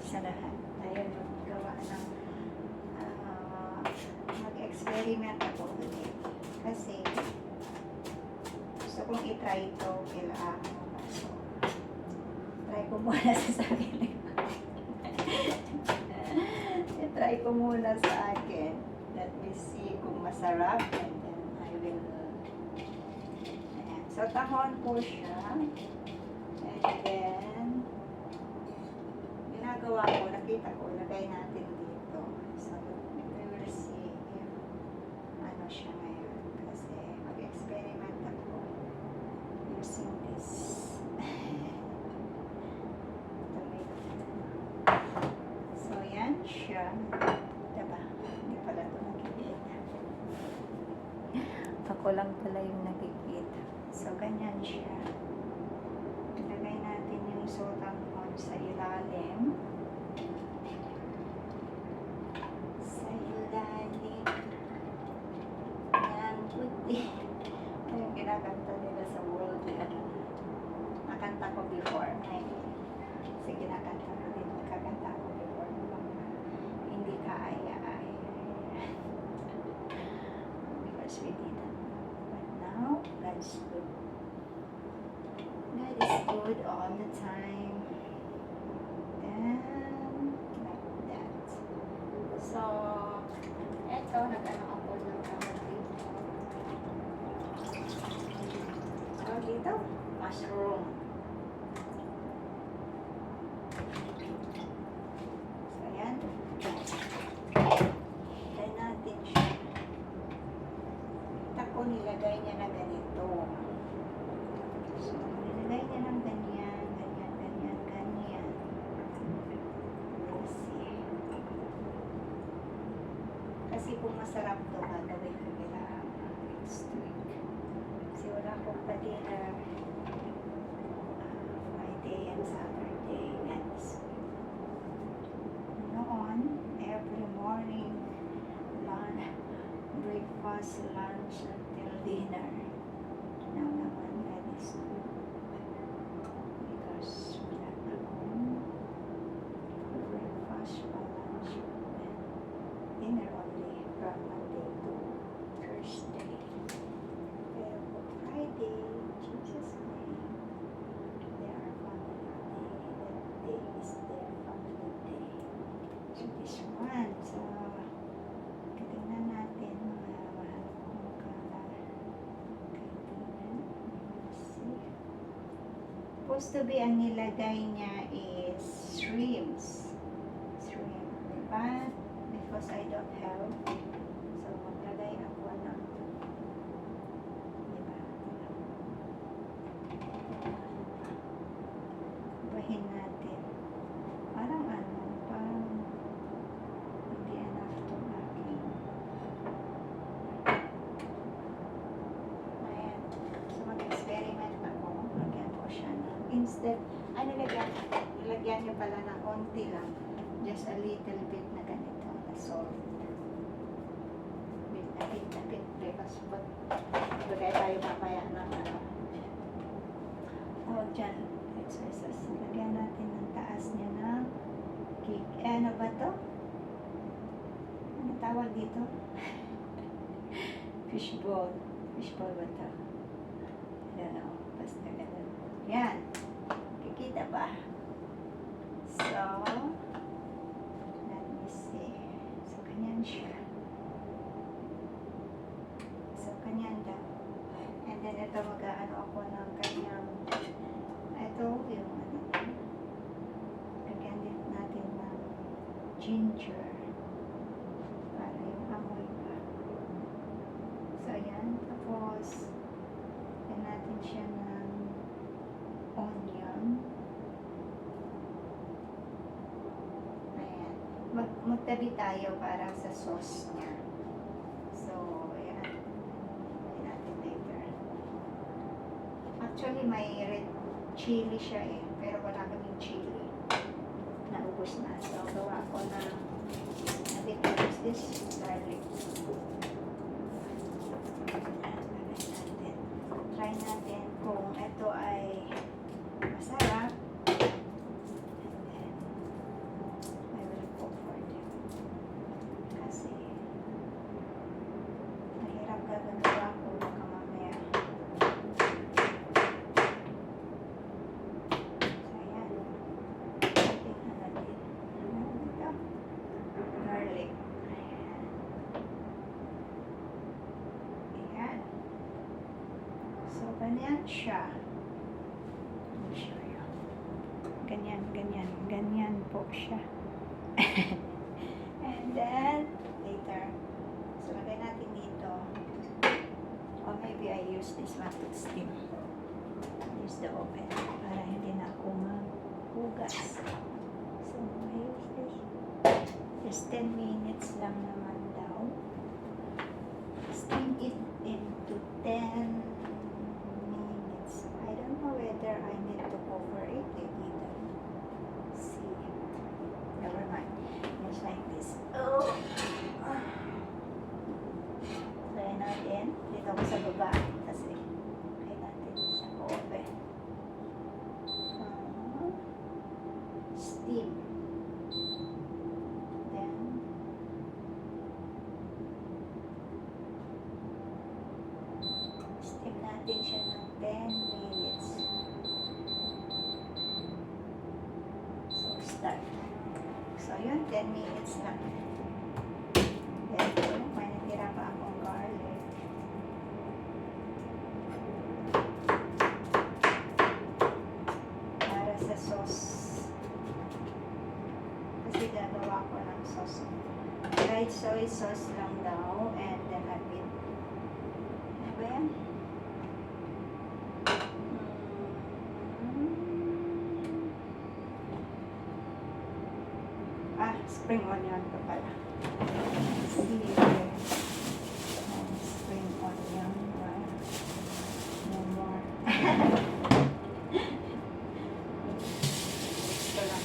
sa lahat. Tayo maggawa ng mag-experiment ako ulit. Kasi gusto kong i-try ito kila so, try ko muna sa sarili. I-try ko muna sa akin. Let me see kung masarap and then I will ayan. So tahon ko siya and then ginagawa ko, nakita ko, lagay natin dito. So we will see if ano siya ngayon kasi mag-experiment ako using this tomato. So yan siya. Diba? Hindi pala ito nakikita. Ako lang pala yung nakikita. So ganyan siya. Ilagay natin yung sotanghon sa ilalim. Sa ilalim. Yan, puti. Ito yung kinakanta nila sa world. Nakanta ko before. Kasi kinakanta ko din. Nakakanta ko before. Hindi kaaya-aya. Because we didn't. But now, God's good. God is good all the time. Then, like that. So, eto, nag-ano ako ng tawag dito. Tawag dito? Mushroom. So, yan. Try natin siya. Tako, nilagay niya na ganito. So, nilagay niya ng ganyan, ganyan, ganyan, ganyan. Kasi kung masarap to, gagawin ko nila next week. Kasi wala akong patira Friday and Saturday next week. Noon, every morning, breakfast, lunch, until dinner. Now naman, that is good. Because wala na akong breakfast, lunch, and dinner only from Monday to Thursday. Pero for Friday, Jesus' name, they are family day. That day is their family day. So this one, so tingnan natin mga mahal kong kaibigan. Let's see. Supposed to be ang nilagay niya is shrimps. Shrimp, diba? Because I don't have. So maglagay ako ng diba? Bahin natin. Parang ano, parang hindi enough to aking. Ayan. So mag-experiment ako. Lagyan ko siya ng instead, ay nilagyan niyo pala ng konti lang. Just a little bit na ganito na salt. Bit na bit. Because bagay tayo mamaya ng ano. Tawag dyan. Exercise. Lagyan natin ng taas niya ng cake. Ano ba to? Ano tawag dito? Fishball. Fishball ba to? I don't know. Basta ganun. Yan. Kikita ba? So, let me see. So, ganyan siya. So, ganyan daw. And then, ito mag-ano ako ng kanyang ito, yung ano, lagyan din natin ng ginger para yung amoy pa. So, ayan. Tapos, lagyan natin siya ng onion. Ayan. Magtabi tayo para sa sauce niya. So, ayan. Lagyan natin later. Actually, may red chili siya eh. Pero wala kaming chili. Naubos na. So, gawa ko na I think I use this garlic. Try natin kung ito ay masarap. And then, Ganyan siya. I'll show you. Ganyan, ganyan. Ganyan po siya. And then, later. So, lagay natin dito. Or maybe I use this one to steam. Use the oven para hindi na ako maghugas. So, I use this. Just 10 minutes lang naman daw. Steam it into 10 minutes. I don't know whether I need to cover it. I didn't see. Never mind. It's like this. Oh! Try natin. Dito ako sa baba. Kasi kaya natin sa oven. Steam. Then, steam natin siya ng 10 minutes. So, start. So, yun, 10 minutes lang. Then, may natira pa akong garlic. Para sa sauce. Kasi gagawa ko ng sauce. Dried soy sauce lang daw. And then a bit. Ano ba yan? Spring onion pa pala. See, spring onion. No more. Ito lang.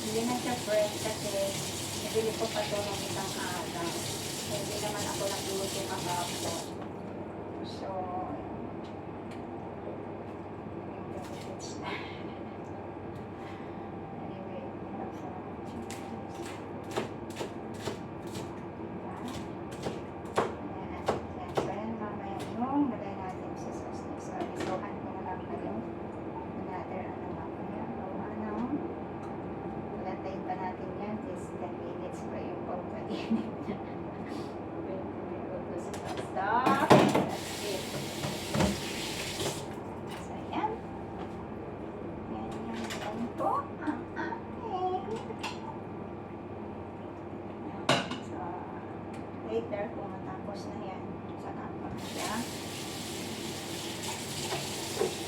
Hindi na siya fresh kasi nabili ko pa ito ng isang araw. Hindi naman ako nagluto kahapon. So, anyway, so yan mamaya yung nalay natin sa sauce niya. So, isuhan ko na lang kayo. Another, ano mamaya, ano. Natain pa natin yan. This 10 minutes pa yung pagkainit niya. Stop. That's it. So, yan. Yan yung po ang ating. So, later, kung matapos na yan, saka pa na siya.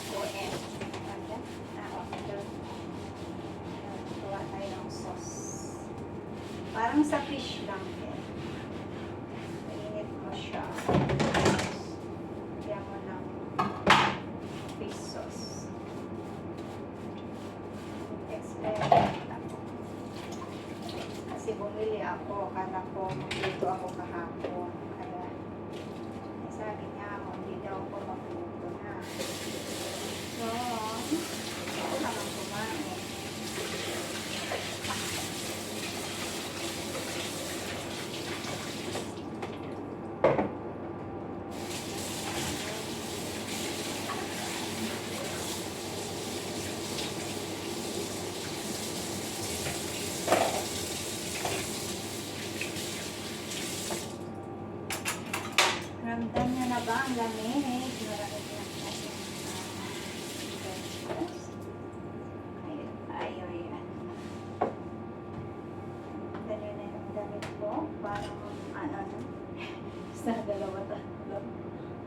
So, and, gawa tayo ng sauce. Parang sa fish lang din. Mainit mo siya. Kaya mo ng fish sauce. Experiment ako. Kasi bumili ako. Kala ko magluto ako kahapon. Kaya sabi niya ako, hindi daw ako magluto na. So, ako naman kumain. Ramdam niyo na ba ang lamig? Maraming lang kasi vegetables. Ayun. Dali na yung damit ko. Parang ano na. Sa dalawa, tatlo.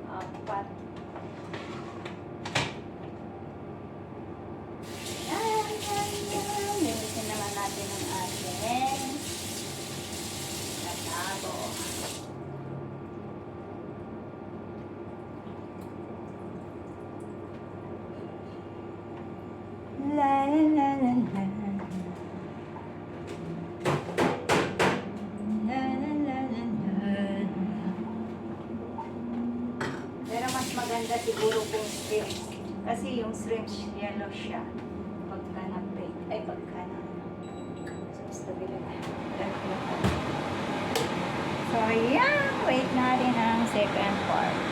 Apat. Yan. Linisin naman natin ang ating latabo. La la la la la. La la la la la. Pero mas maganda siguro kung steam. Kasi yung shrimps, yellow siya. Pagka na-bake, ay pagka na, so, gusto nila na. So, yeah, wait natin ang second part.